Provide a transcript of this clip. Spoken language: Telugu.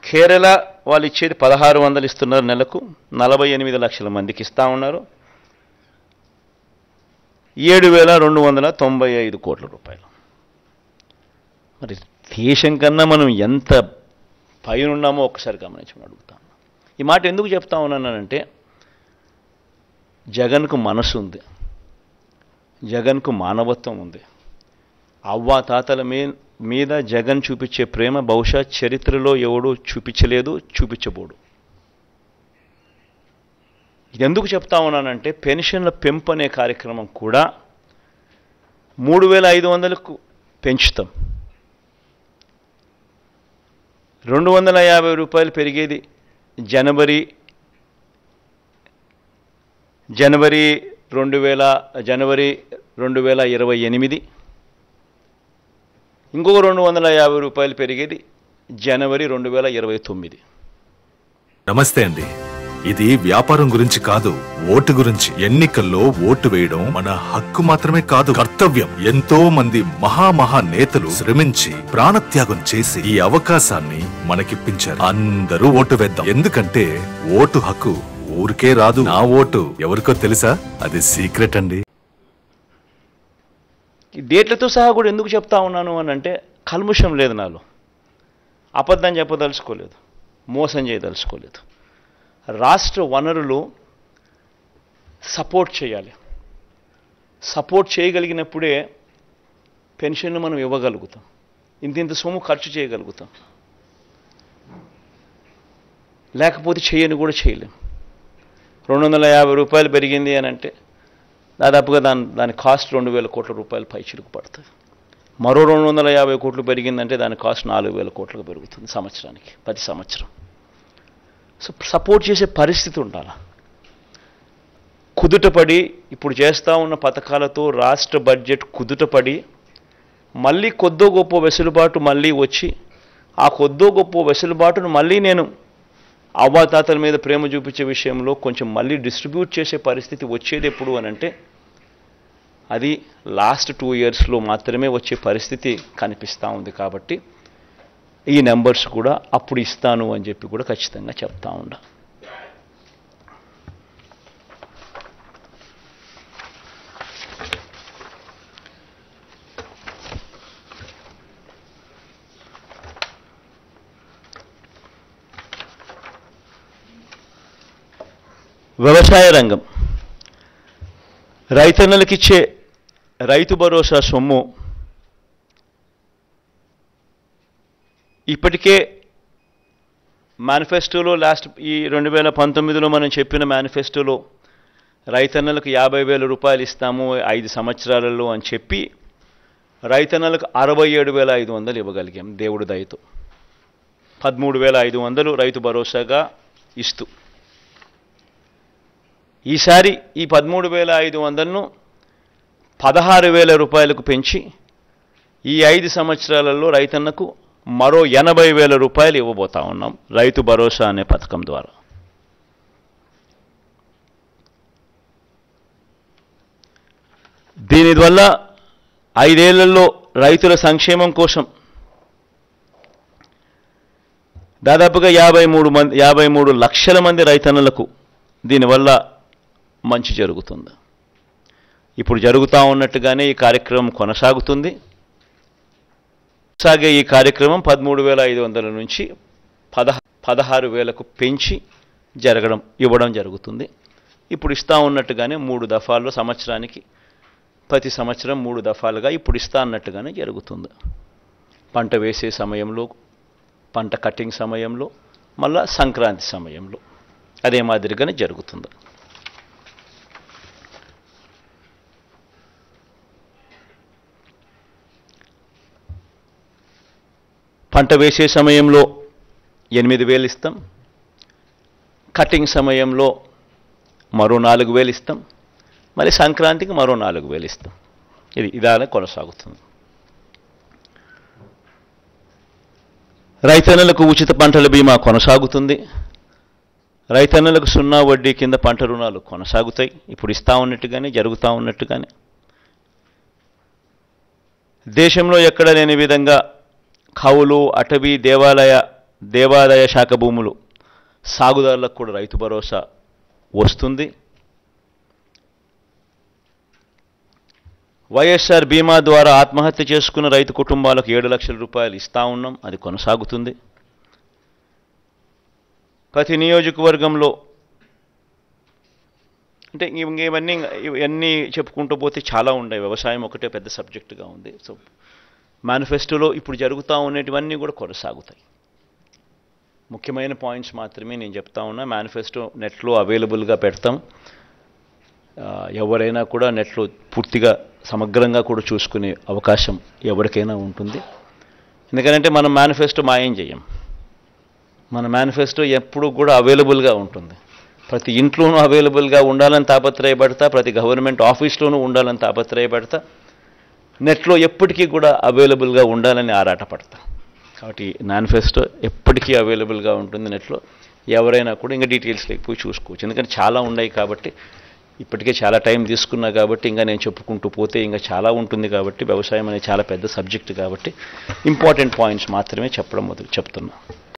కేరళ వాళ్ళు ఇచ్చేది 1600 ఇస్తున్నారు నెలకు, 48 లక్షల మందికి ఇస్తూ ఉన్నారు, 7,295 కోట్ల రూపాయలు. మరి దేశం కన్నా మనం ఎంత పైన ఉన్నామో ఒక్కసారి గమనించమని అడుగుతాను. ఈ మాట ఎందుకు చెప్తా ఉన్నానంటే, జగన్కు మనసు ఉంది, జగన్కు మానవత్వం ఉంది. అవ్వాతాతల మీద జగన్ చూపించే ప్రేమ బహుశా చరిత్రలో ఎవడూ చూపించలేదు, చూపించబోడు. ఎందుకు చెప్తా ఉన్నానంటే, పెన్షన్ల పెంపు అనే కార్యక్రమం కూడా 3,500కు పెంచుతాం. 250 రూపాయలు పెరిగేది జనవరి 2028, ఇంకొక 250 రూపాయలు పెరిగేది జనవరి 2029. నమస్తే అండి. ఇది వ్యాపారం గురించి కాదు, ఓటు గురించి. ఎన్నికల్లో ఓటు వేయడం మన హక్కు మాత్రమే కాదు, కర్తవ్యం. ఎంతో మంది మహా నేతలు శ్రమించి ప్రాణత్యాగం చేసి ఈ అవకాశాన్ని మనకిప్పించారు. అందరూ ఓటు వేద్దాం, ఎందుకంటే ఓటు హక్కు ఊరికే రాదు. నా ఓటు ఎవరికో తెలుసా? అది సీక్రెట్ అండి. ఈ డేట్లతో సహా కూడా ఎందుకు చెప్తా ఉన్నాను అని అంటే, కల్ముషం లేదు నాలో, అబద్ధం చెప్పదలుచుకోలేదు, మోసం చేయదలుచుకోలేదు. రాష్ట్ర వనరులు సపోర్ట్ చేయాలి. సపోర్ట్ చేయగలిగినప్పుడే పెన్షన్లు మనం ఇవ్వగలుగుతాం, ఇంత సొమ్ము ఖర్చు చేయగలుగుతాం. లేకపోతే చేయని కూడా చేయలేం. 250 రూపాయలు పెరిగింది అని అంటే దాదాపుగా దాని కాస్ట్ 2,000 కోట్ల రూపాయలు పైచిలుకు పడుతుంది. మరో 250 కోట్లు పెరిగిందంటే దాని కాస్ట్ 4,000 కోట్లకు పెరుగుతుంది సంవత్సరానికి, ప్రతి సంవత్సరం. సో సపోర్ట్ చేసే పరిస్థితి ఉండాలి. కుదుటపడి ఇప్పుడు చేస్తూ ఉన్న పథకాలతో రాష్ట్ర బడ్జెట్ కుదుటపడి మళ్ళీ కొద్దో గొప్ప వెసులుబాటు మళ్ళీ వచ్చి, ఆ కొద్దో గొప్ప వెసులుబాటును మళ్ళీ నేను అవ్వాతాతల మీద ప్రేమ చూపించే విషయంలో కొంచెం మళ్ళీ డిస్ట్రిబ్యూట్ చేసే పరిస్థితి వచ్చేది ఎప్పుడు అని అంటే, అది లాస్ట్ 2 ఇయర్స్లో మాత్రమే వచ్చే పరిస్థితి కనిపిస్తూ ఉంది. కాబట్టి ఈ నెంబర్స్ కూడా అప్పుడు ఇస్తాను అని చెప్పి కూడా ఖచ్చితంగా చెప్తా ఉండా. వ్యవసాయ రంగం, రైతన్నలకిచ్చే రైతు భరోసా సొమ్ము ఇప్పటికే మేనిఫెస్టోలో ఈ 2019లో మనం చెప్పిన మేనిఫెస్టోలో రైతన్నలకు 50,000 రూపాయలు ఇస్తాము 5 సంవత్సరాలలో అని చెప్పి రైతన్నలకు 67,500 ఇవ్వగలిగాం దేవుడి దయతో. 13,500 రైతు భరోసాగా ఇస్తూ, ఈసారి ఈ 13,500ను 16,000 రూపాయలకు పెంచి ఈ 5 సంవత్సరాలలో రైతన్నకు మరో 80,000 రూపాయలు ఇవ్వబోతా ఉన్నాం రైతు భరోసా అనే పథకం ద్వారా. దీనివల్ల 5 ఏళ్లలో రైతుల సంక్షేమం కోసం దాదాపుగా 53 లక్షల మంది రైతన్నలకు దీనివల్ల మంచి జరుగుతుంది. ఇప్పుడు జరుగుతూ ఉన్నట్టుగానే ఈ కార్యక్రమం కొనసాగుతుంది. సాగే ఈ కార్యక్రమం 13,500 నుంచి 16,000కు పెంచి ఇవ్వడం జరుగుతుంది. ఇప్పుడు ఇస్తూ ఉన్నట్టుగానే 3 దఫాల్లో సంవత్సరానికి, ప్రతి సంవత్సరం 3 దఫాలుగా ఇప్పుడు ఇస్తా అన్నట్టుగానే జరుగుతుంది. పంట వేసే సమయంలో, పంట కటింగ్ సమయంలో, మళ్ళా సంక్రాంతి సమయంలో అదే మాదిరిగానే జరుగుతుంది. పంట వేసే సమయంలో 8,000 ఇస్తాం, కటింగ్ సమయంలో మరో 4,000 ఇస్తాం, మళ్ళీ సంక్రాంతికి మరో 4,000 ఇస్తాం. ఇదానే కొనసాగుతుంది. రైతన్నలకు ఉచిత పంటల బీమా కొనసాగుతుంది. రైతన్నలకు 0 వడ్డీ కింద పంట రుణాలు కొనసాగుతాయి. ఇప్పుడు ఇస్తా ఉన్నట్టుగానే, జరుగుతూ ఉన్నట్టుగానే. దేశంలో ఎక్కడ లేని విధంగా కౌలు, అటవీ, దేవాలయ దేవాదాయ శాఖ భూములు సాగుదారులకు కూడా రైతు భరోసా వస్తుంది. వైఎస్ఆర్ బీమా ద్వారా ఆత్మహత్య చేసుకున్న రైతు కుటుంబాలకు 7 లక్షల రూపాయలు ఇస్తా ఉన్నాం, అది కొనసాగుతుంది. ప్రతి నియోజకవర్గంలో అంటే ఇవన్నీ చెప్పుకుంటూ పోతే చాలా ఉన్నాయి. వ్యవసాయం ఒకటే పెద్ద సబ్జెక్టుగా ఉంది. సో మేనిఫెస్టోలో ఇప్పుడు జరుగుతూ ఉండేటివన్నీ కూడా కొనసాగుతాయి. ముఖ్యమైన పాయింట్స్ మాత్రమే నేను చెప్తా ఉన్నా. మేనిఫెస్టో నెట్లో అవైలబుల్గా పెడతాం. ఎవరైనా కూడా నెట్లో పూర్తిగా సమగ్రంగా కూడా చూసుకునే అవకాశం ఎవరికైనా ఉంటుంది. ఎందుకంటే మనం మేనిఫెస్టో మాయం చేయం. మన మేనిఫెస్టో ఎప్పుడూ కూడా అవైలబుల్గా ఉంటుంది. ప్రతి ఇంట్లోనూ అవైలబుల్గా ఉండాలని తాపత్రయపడతా, ప్రతి గవర్నమెంట్ ఆఫీస్లోనూ ఉండాలని తాపత్రయపడతా, నెట్లో ఎప్పటికీ కూడా అవైలబుల్గా ఉండాలని ఆరాటపడతా. కాబట్టి మేనిఫెస్టో ఎప్పటికీ అవైలబుల్గా ఉంటుంది నెట్లో. ఎవరైనా కూడా ఇంకా డీటెయిల్స్ లేకపోయి చూసుకోవచ్చు. ఎందుకంటే చాలా ఉన్నాయి కాబట్టి, ఇప్పటికే చాలా టైం తీసుకున్నా కాబట్టి, ఇంకా నేను చెప్పుకుంటూ పోతే ఇంకా చాలా ఉంటుంది కాబట్టి, వ్యవసాయం అనేది చాలా పెద్ద సబ్జెక్ట్ కాబట్టి ఇంపార్టెంట్ పాయింట్స్ మాత్రమే చెప్తున్నా.